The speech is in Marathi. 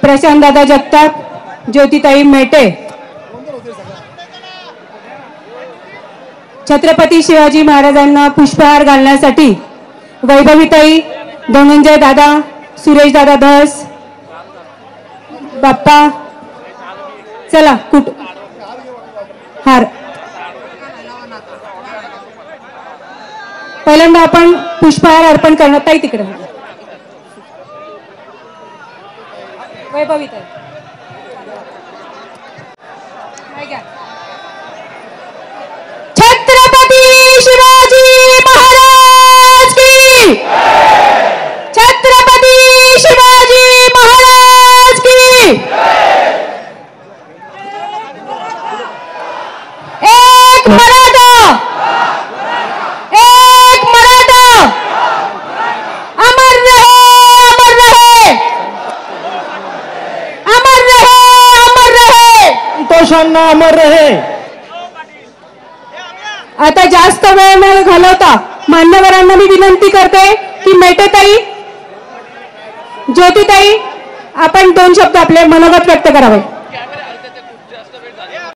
प्रशांत दादा जगताप, ज्योतिताई मेटे, छत्रपती शिवाजी महाराजांना पुष्पहार घालण्यासाठी वैभवीताई, धनंजय दादा, सुरेश दादा धस, बाप्पा, चला हार. पहिल्यांदा आपण पुष्पहार अर्पण करणार. ताई तिकडे वैभवीताई. छत्रपती शिवाजी महाराज की, छत्रपती शिवाजी महाराज की. एक मराठा, एक मराठा, अमर रहे, अमर रहे, अमर रहे, अमर रहे, संतोषांना अमर रहे. आता जास्त वेळ न घालवता मान्यवरांना मी विनंती करते की मेटेताई, ज्योतिताई, आपण 2 शब्द आपले मनोगत व्यक्त करावे.